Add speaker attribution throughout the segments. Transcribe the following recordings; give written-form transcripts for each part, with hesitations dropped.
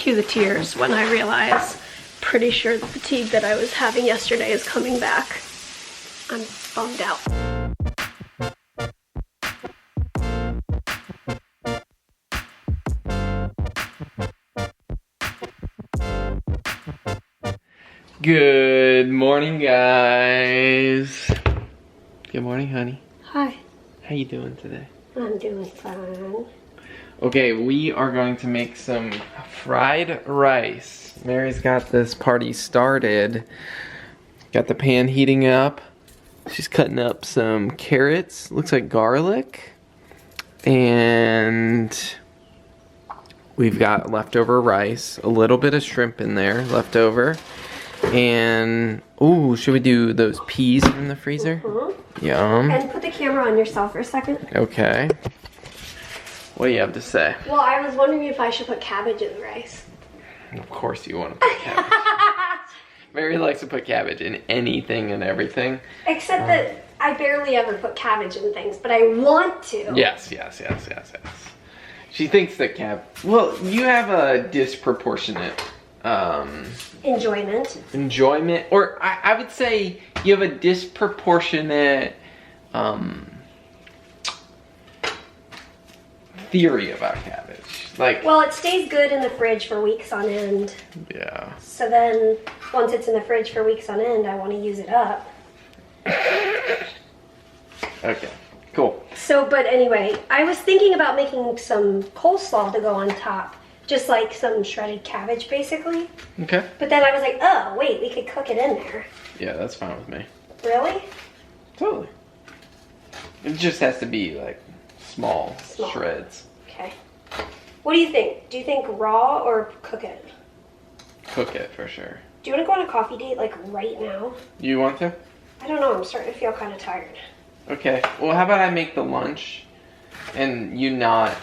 Speaker 1: Cue the tears when I realize, pretty sure the fatigue that I was having yesterday is coming back. I'm bummed out.
Speaker 2: Good morning, guys. Good morning, honey.
Speaker 1: Hi.
Speaker 2: How you doing today?
Speaker 1: I'm doing fine.
Speaker 2: Okay, we are going to make some fried rice. Mary's got this party started. Got the pan heating up. She's cutting up some carrots. Looks like garlic. And we've got leftover rice. A little bit of shrimp in there left over. And, ooh, should we do those peas in the freezer?
Speaker 1: Mm-hmm.
Speaker 2: Yum.
Speaker 1: And put the camera on yourself for a second.
Speaker 2: Okay. What do you have to say?
Speaker 1: Well, I was wondering if I should put cabbage in the rice.
Speaker 2: Of course you want to put cabbage. Mary likes to put cabbage in anything and everything.
Speaker 1: Except that I barely ever put cabbage in things, but I want to.
Speaker 2: Yes. She thinks that well, you have a disproportionate enjoyment, or I would say you have a disproportionate theory about cabbage. Like,
Speaker 1: well, it stays good in the fridge for weeks on end.
Speaker 2: Yeah.
Speaker 1: So then, once it's in the fridge for weeks on end, I want to use it up.
Speaker 2: Okay, cool.
Speaker 1: So, but anyway, I was thinking about making some coleslaw to go on top. Just like some shredded cabbage, basically.
Speaker 2: Okay.
Speaker 1: But then I was like, oh, wait, we could cook it in there.
Speaker 2: Yeah, that's fine with me.
Speaker 1: Really?
Speaker 2: Totally. It just has to be like small shreds.
Speaker 1: Okay. What do you think? Do you think raw or cook it?
Speaker 2: Cook it for sure.
Speaker 1: Do you want to go on a coffee date like right now?
Speaker 2: You want to?
Speaker 1: I don't know. I'm starting to feel kind of tired.
Speaker 2: Okay. Well, how about I make the lunch and you not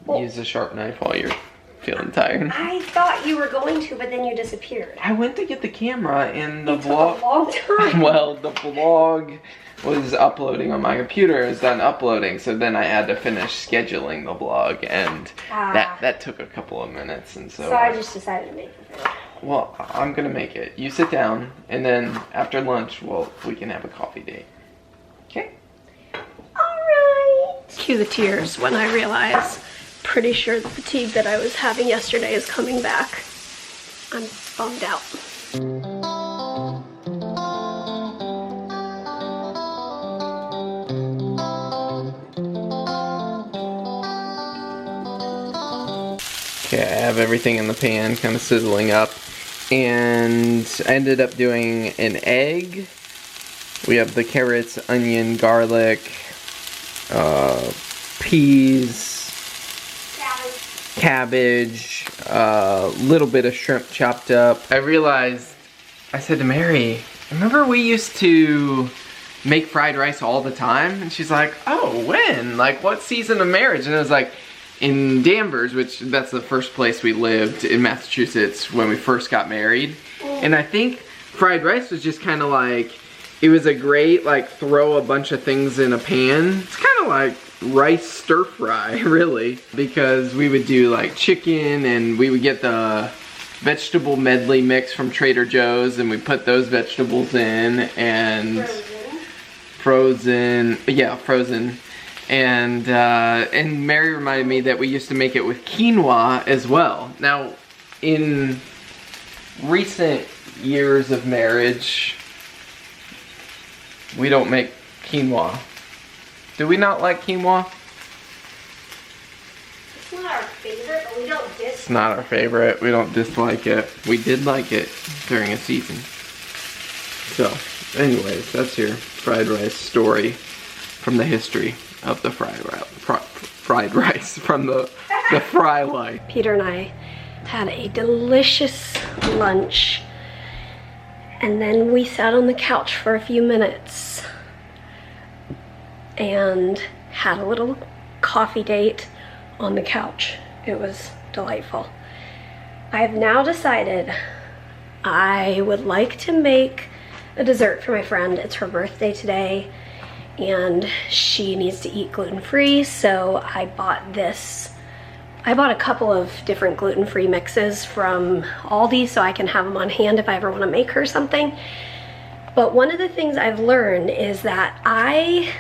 Speaker 2: use a sharp knife while you're feeling tired?
Speaker 1: I thought you were going to, but then you disappeared.
Speaker 2: I went to get the camera and the
Speaker 1: It took a long time.
Speaker 2: Well, the vlog was uploading on my computer. It was done uploading, so then I had to finish scheduling the vlog, and that took a couple of minutes, and so
Speaker 1: I just decided to make it.
Speaker 2: Well, I'm gonna make it. You sit down, and then after lunch, we can have a coffee date. Okay?
Speaker 1: Alright. Cue the tears when I realize, pretty sure the fatigue that I was having yesterday is coming back. I'm bummed out.
Speaker 2: Okay, I have everything in the pan kind of sizzling up, and I ended up doing an egg. We have the carrots, onion, garlic, peas, cabbage, little bit of shrimp chopped up. I realized, I said to Mary, remember we used to make fried rice all the time? And she's like, oh, when? Like, what season of marriage? And I was like, in Danvers, which that's the first place we lived in Massachusetts when we first got married. And I think fried rice was just kind of like, it was a great, like, throw a bunch of things in a pan. It's kind of like rice stir fry, really, because we would do like chicken, and we would get the vegetable medley mix from Trader Joe's, and we put those vegetables in, and frozen. And Mary reminded me that we used to make it with quinoa as well. Now, in recent years of marriage, we don't make quinoa. Do we not like quinoa?
Speaker 1: It's not our favorite, but we don't dislike it.
Speaker 2: It's not our favorite. We don't dislike it. We did like it during a season. So, anyways, that's your fried rice story from the history of the fried rice from the Frey Life.
Speaker 1: Peter and I had a delicious lunch, and then we sat on the couch for a few minutes and had a little coffee date on the couch. It was delightful. I have now decided I would like to make a dessert for my friend. It's her birthday today, and she needs to eat gluten-free, so I bought this I bought a couple of different gluten-free mixes from Aldi so I can have them on hand if I ever want to make her something. But one of the things I've learned is that I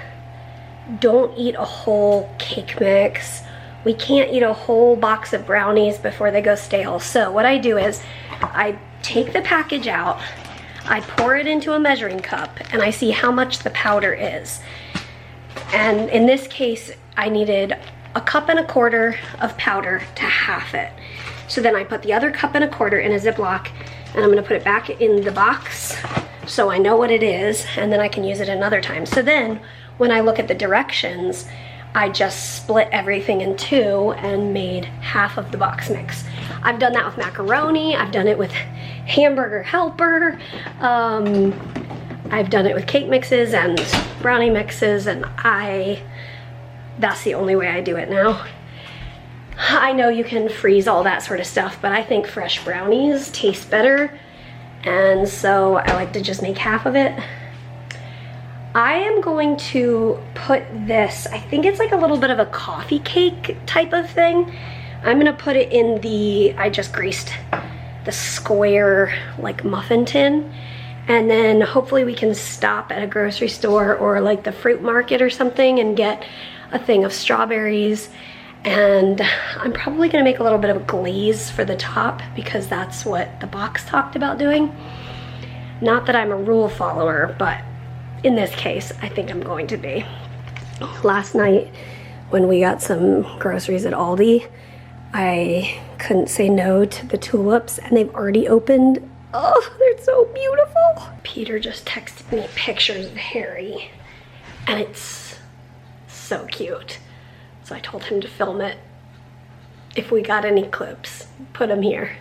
Speaker 1: don't eat a whole cake mix. We can't eat a whole box of brownies before they go stale. So what I do is I take the package out, I pour it into a measuring cup, and I see how much the powder is. And in this case, I needed 1.25 cups of powder to half it. So then I put the other 1.25 cups in a Ziploc, and I'm gonna put it back in the box so I know what it is, and then I can use it another time. So then when I look at the directions, I just split everything in two and made half of the box mix. I've done that with macaroni, I've done it with hamburger helper, I've done it with cake mixes and brownie mixes, and that's the only way I do it now. I know you can freeze all that sort of stuff, but I think fresh brownies taste better, and so I like to just make half of it. I am going to put this, I think it's like a little bit of a coffee cake type of thing. I'm gonna put it in I just greased the square like muffin tin, and then hopefully we can stop at a grocery store or like the fruit market or something and get a thing of strawberries. And I'm probably gonna make a little bit of a glaze for the top because that's what the box talked about doing. Not that I'm a rule follower, but in this case, I think I'm going to be. Last night, when we got some groceries at Aldi, I couldn't say no to the tulips, and they've already opened. Oh, they're so beautiful. Peter just texted me pictures of Harry, and it's so cute. So I told him to film it. If we got any clips, put them here.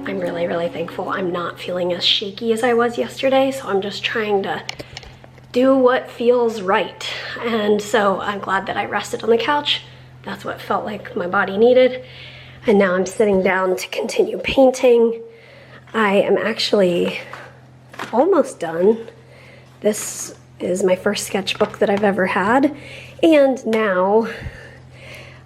Speaker 1: I'm really, really thankful I'm not feeling as shaky as I was yesterday, so I'm just trying to do what feels right. And so I'm glad that I rested on the couch. That's what felt like my body needed. And now I'm sitting down to continue painting. I am actually almost done. This is my first sketchbook that I've ever had, and now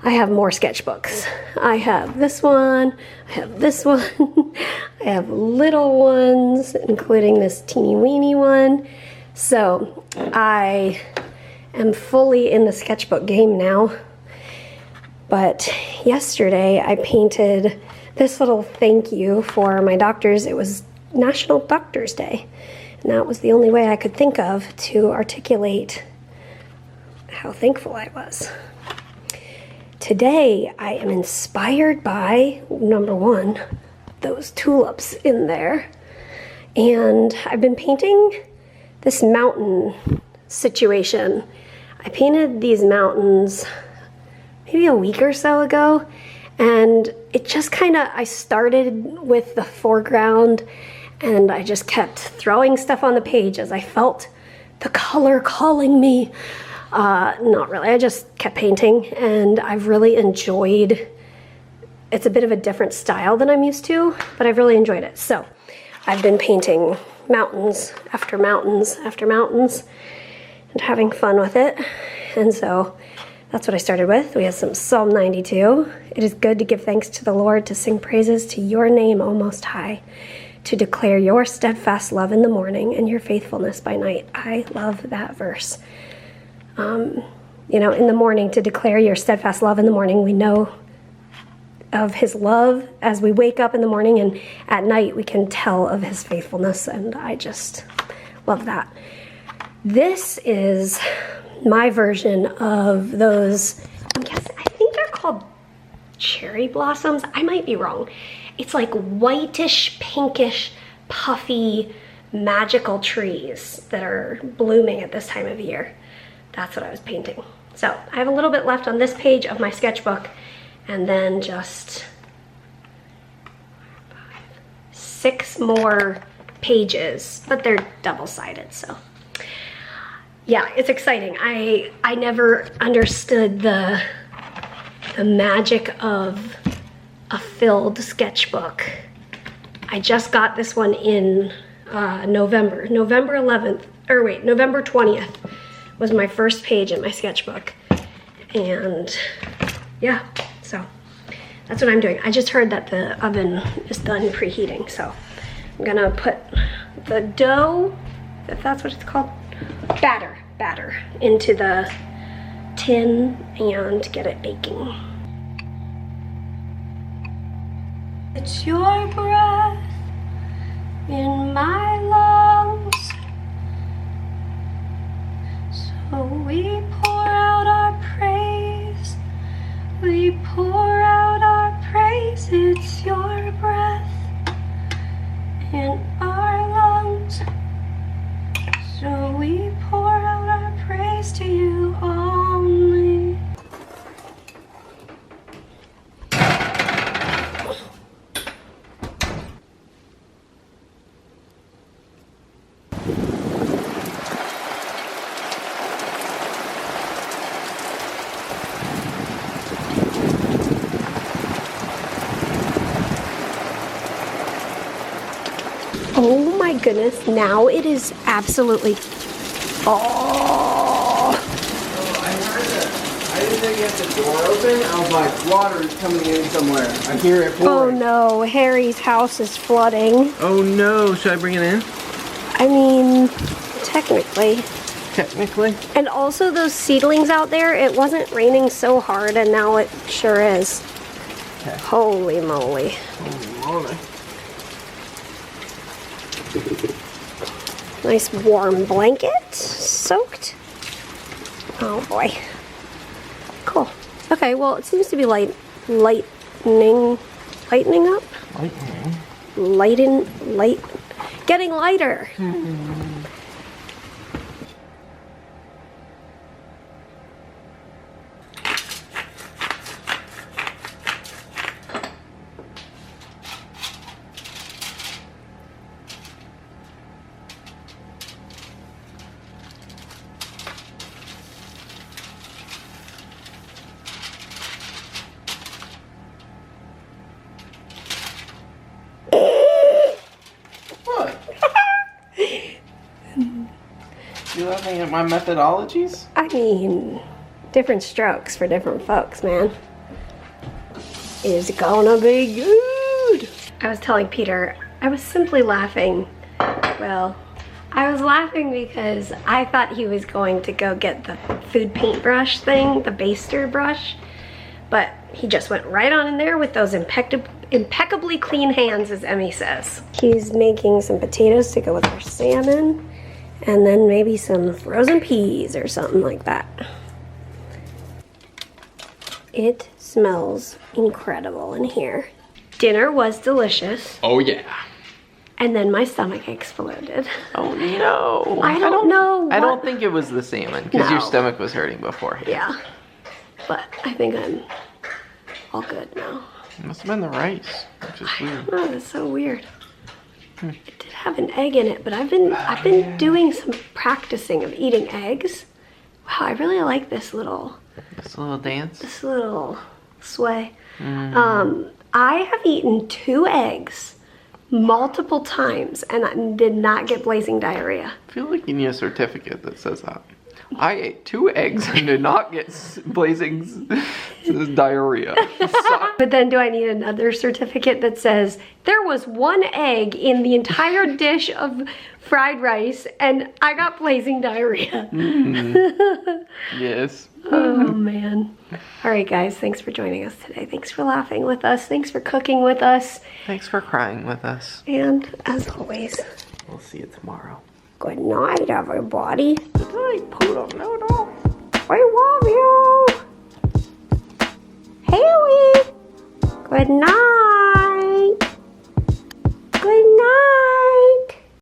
Speaker 1: I have more sketchbooks. I have this one, I have this one, I have little ones, including this teeny weeny one. So I am fully in the sketchbook game now. But yesterday I painted this little thank you for my doctors. It was National Doctors Day, and that was the only way I could think of to articulate how thankful I was. Today, I am inspired by, number one, those tulips in there. And I've been painting this mountain situation. I painted these mountains maybe a week or so ago, and it just I started with the foreground, and I just kept throwing stuff on the page as I felt the color calling me. Not really, I just kept painting, and I've really enjoyed, it's a bit of a different style than I'm used to, but I've really enjoyed it. So I've been painting mountains after mountains after mountains and having fun with it. And so that's what I started with. We have some Psalm 92. It is good to give thanks to the Lord, to sing praises to your name, O Most High, to declare your steadfast love in the morning and your faithfulness by night. I love that verse. You know, in the morning, to declare your steadfast love in the morning, we know of his love as we wake up in the morning, and at night we can tell of his faithfulness, and I just love that. This is my version of those, I'm guessing, I think they're called cherry blossoms. I might be wrong. It's like whitish, pinkish, puffy, magical trees that are blooming at this time of year. That's what I was painting. So I have a little bit left on this page of my sketchbook, and then just 6 more pages, but they're double-sided, so. Yeah, it's exciting. I never understood the magic of a filled sketchbook. I just got this one in November 11th, or wait, November 20th was my first page in my sketchbook. And yeah, so that's what I'm doing. I just heard that the oven is done preheating, so I'm gonna put the dough, if that's what it's called, batter into the tin and get it baking. It's your breath in my lungs, so we pour out our praise, we pour out our praise. It's your breath in our lungs, so we pour out our praise to you only. Oh my goodness, now it is absolutely, oh.
Speaker 2: I heard that. I didn't think you had the door open. I was like, water is coming in somewhere. I hear it pouring.
Speaker 1: Oh no, Harry's house is flooding.
Speaker 2: Oh no, should I bring it in?
Speaker 1: I mean, technically.
Speaker 2: Technically?
Speaker 1: And also those seedlings out there, it wasn't raining so hard and now it sure is.
Speaker 2: Okay.
Speaker 1: Holy moly.
Speaker 2: Holy moly.
Speaker 1: Nice warm blanket, soaked. Oh boy. Cool. Okay, well it seems to be lightening up? Getting lighter.
Speaker 2: You laughing at my methodologies?
Speaker 1: I mean, different strokes for different folks, man. It's gonna be good. I was telling Peter, I was simply laughing. Well, I was laughing because I thought he was going to go get the food paintbrush thing, the baster brush, but he just went right on in there with those impeccably clean hands, as Emmy says. He's making some potatoes to go with our salmon, and then maybe some frozen peas or something like that. It smells incredible in here. Dinner was delicious.
Speaker 2: Oh yeah.
Speaker 1: And then my stomach exploded.
Speaker 2: Oh no.
Speaker 1: I don't know.
Speaker 2: I don't think it was the salmon, because your stomach was hurting beforehand.
Speaker 1: Yeah. But I think I'm all good now.
Speaker 2: It must have been the rice, which is weird.
Speaker 1: Oh, that's so weird. It did have an egg in it, but I've been doing some practicing of eating eggs. Wow, I really like this little
Speaker 2: dance.
Speaker 1: This little sway. I have eaten 2 eggs multiple times and I did not get blazing diarrhea.
Speaker 2: I feel like you need a certificate that says that. I ate 2 eggs and did not get blazing diarrhea.
Speaker 1: But then do I need another certificate that says there was 1 egg in the entire dish of fried rice and I got blazing diarrhea?
Speaker 2: Yes.
Speaker 1: Oh man. All right guys, thanks for joining us today. Thanks for laughing with us. Thanks for cooking with us.
Speaker 2: Thanks for crying with us.
Speaker 1: And as always,
Speaker 2: we'll see you tomorrow.
Speaker 1: Good night, everybody.
Speaker 2: Good night, poodle. No.
Speaker 1: We love you. Haley, good night.